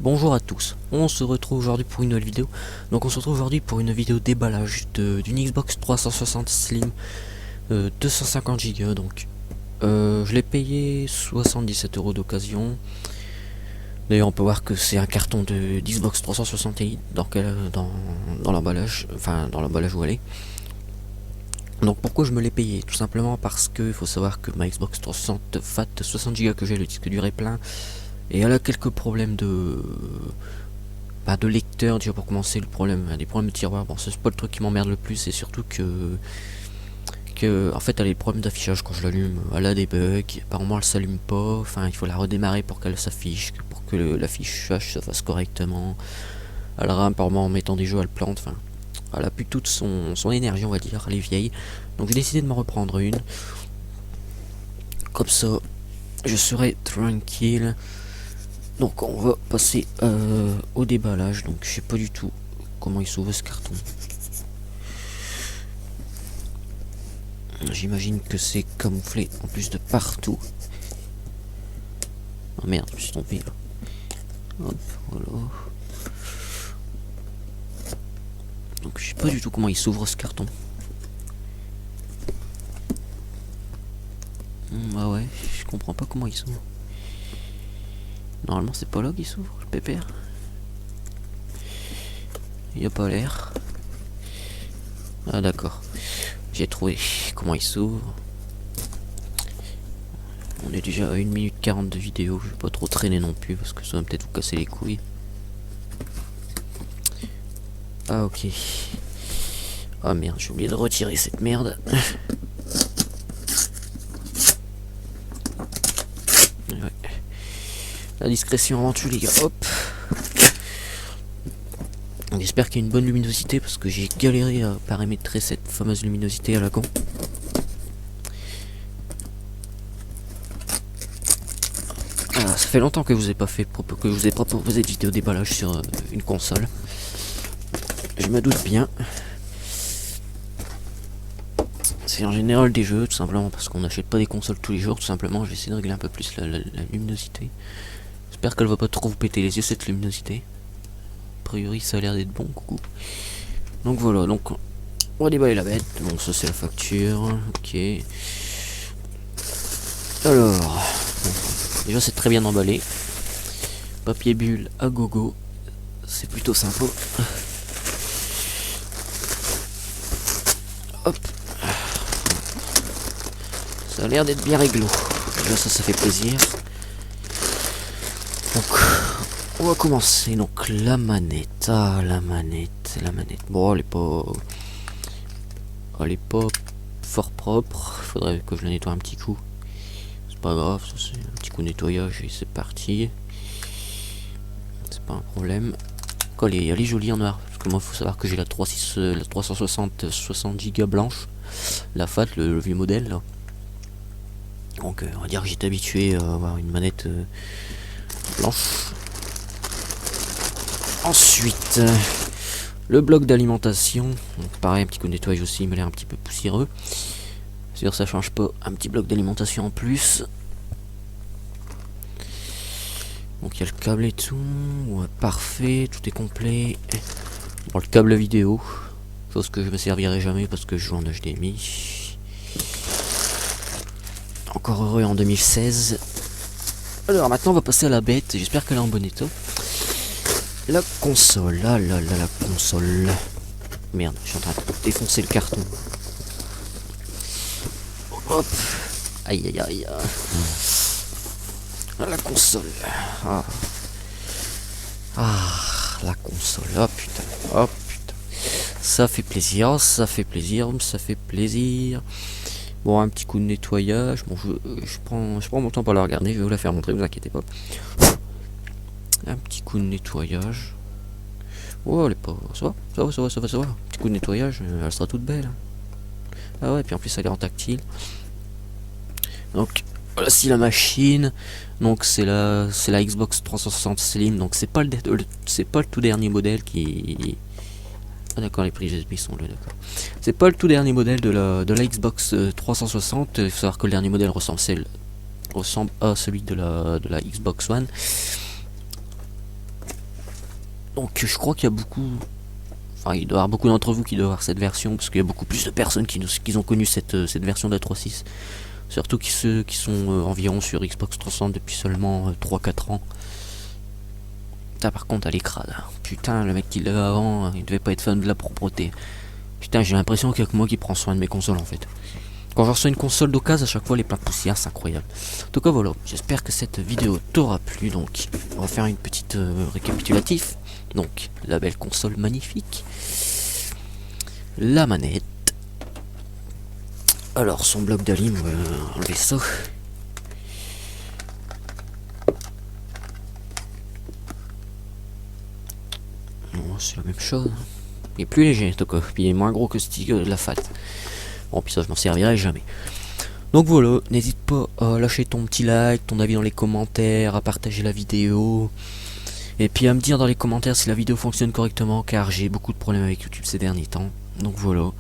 Bonjour à tous, on se retrouve aujourd'hui pour une nouvelle vidéo. Donc on se retrouve aujourd'hui pour une vidéo déballage d'une Xbox 360 Slim 250 Go. Donc je l'ai payé 77 € d'occasion. D'ailleurs on peut voir que c'est un carton de d'Xbox 360 dans l'emballage, enfin dans l'emballage où elle est. Donc pourquoi je me l'ai payé? Tout simplement parce que il faut savoir que ma Xbox 360 Fat 60 Go que j'ai, le disque dur est plein. Et elle a quelques problèmes de lecteur. Déjà pour commencer, des problèmes de tiroir. Bon, c'est pas le truc qui m'emmerde le plus, c'est surtout que en fait elle a des problèmes d'affichage quand je l'allume. Elle a des bugs, apparemment elle s'allume pas, enfin il faut la redémarrer pour qu'elle s'affiche, pour que l'affichage se fasse correctement. Elle rame apparemment en mettant des jeux, elle plante, enfin elle a plus toute son énergie, on va dire, elle est vieille. Donc j'ai décidé de m'en reprendre une. Comme ça, je serai tranquille. Donc on va passer au déballage. Donc je sais pas du tout comment il s'ouvre ce carton. J'imagine que c'est camouflé en plus de partout. Oh merde, je me suis trompé là. Hop, voilà. Donc je sais pas du tout comment il s'ouvre ce carton. Ah ouais, je comprends pas comment il s'ouvre. Normalement c'est pas là qu'il s'ouvre, le pépère. Il a pas l'air. Ah d'accord. J'ai trouvé comment il s'ouvre. On est déjà à 1 minute 40 de vidéo. Je vais pas trop traîner non plus parce que ça va peut-être vous casser les couilles. Ah ok. Ah merde, j'ai oublié de retirer cette merde. Ouais. La discrétion avant tout les gars. Hop. J'espère qu'il y a une bonne luminosité parce que j'ai galéré à paramétrer cette fameuse luminosité à la con. Ah, ça fait longtemps que je vous ai pas proposé de vidéo déballage sur une console. Je me doute bien. C'est en général des jeux, tout simplement parce qu'on n'achète pas des consoles tous les jours. Tout simplement, je vais essayer de régler un peu plus la luminosité. J'espère qu'elle va pas trop vous péter les yeux cette luminosité. A priori, ça a l'air d'être bon, coucou. Donc voilà, donc on va déballer la bête. Donc ça c'est la facture, ok. Alors, bon, déjà c'est très bien emballé. Papier bulle à gogo, c'est plutôt sympa. Hop. Ça a l'air d'être bien réglo. Déjà ça fait plaisir. Donc on va commencer. Donc la manette. Ah la manette. Bon elle est pas fort propre. Faudrait que je la nettoie un petit coup. C'est pas grave, ça c'est un petit coup de nettoyage et c'est parti. C'est pas un problème. Elle est jolie en noir. Parce que moi faut savoir que j'ai la 360 60 Go blanche. La Fat, le vieux modèle là. Donc on va dire que j'étais habitué à avoir une manette blanche. Ensuite, le bloc d'alimentation. Donc pareil, un petit coup de nettoyage aussi, il m'a l'air un petit peu poussiéreux. Sûr, ça change pas. Un petit bloc d'alimentation en plus. Donc il y a le câble et tout. Ouais, parfait, tout est complet. Bon, le câble vidéo. Chose que je me servirai jamais parce que je joue en HDMI. Encore heureux en 2016. Alors maintenant on va passer à la bête. J'espère qu'elle est en bon état. La console. Ah là là, la console. Merde, je suis en train de défoncer le carton. Hop. Aïe aïe aïe. La console. Ah. La console. Oh putain. Oh putain. Ça fait plaisir, ça fait plaisir, ça fait plaisir. Bon, un petit coup de nettoyage. Bon, je prends mon temps pour la regarder. Je vais vous la faire montrer, vous inquiétez pas. Un petit coup de nettoyage. Oh, elle est pas. Ça va. Petit coup de nettoyage, elle sera toute belle. Ah ouais, puis en plus elle est en tactile. Donc voici la machine. Donc c'est la Xbox 360 Slim. Donc c'est pas le tout dernier modèle qui. Ah d'accord, les prises USB sont là, d'accord. C'est pas le tout dernier modèle de la Xbox 360. Il faut savoir que le dernier modèle ressemble à celui de la Xbox One. Donc je crois qu'il y a beaucoup... Enfin, il doit y avoir beaucoup d'entre vous qui doivent avoir cette version, parce qu'il y a beaucoup plus de personnes qui ont connu cette version de la 3.6. Surtout ceux qui sont environ sur Xbox 360 depuis seulement 3-4 ans. Putain, par contre, elle est crade. Putain, le mec qui l'avait avant, il devait pas être fan de la propreté. Putain, j'ai l'impression qu'il y a que moi qui prends soin de mes consoles en fait. Quand je reçois une console d'occasion, à chaque fois, elle est pleine de poussière, c'est incroyable. En tout cas, voilà, j'espère que cette vidéo t'aura plu. Donc, on va faire une petite récapitulatif. Donc, la belle console magnifique. La manette. Alors, son bloc d'alim, on va enlever ça. C'est la même chose. Il est plus léger, en tout cas. Puis il est moins gros que de la FAT. Bon, puis ça, je m'en servirai jamais. Donc voilà, n'hésite pas à lâcher ton petit like, ton avis dans les commentaires, à partager la vidéo. Et puis à me dire dans les commentaires si la vidéo fonctionne correctement, car j'ai beaucoup de problèmes avec YouTube ces derniers temps. Donc voilà.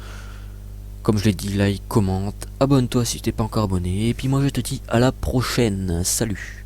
Comme je l'ai dit, like, commente, abonne-toi si tu n'es pas encore abonné. Et puis moi je te dis à la prochaine. Salut.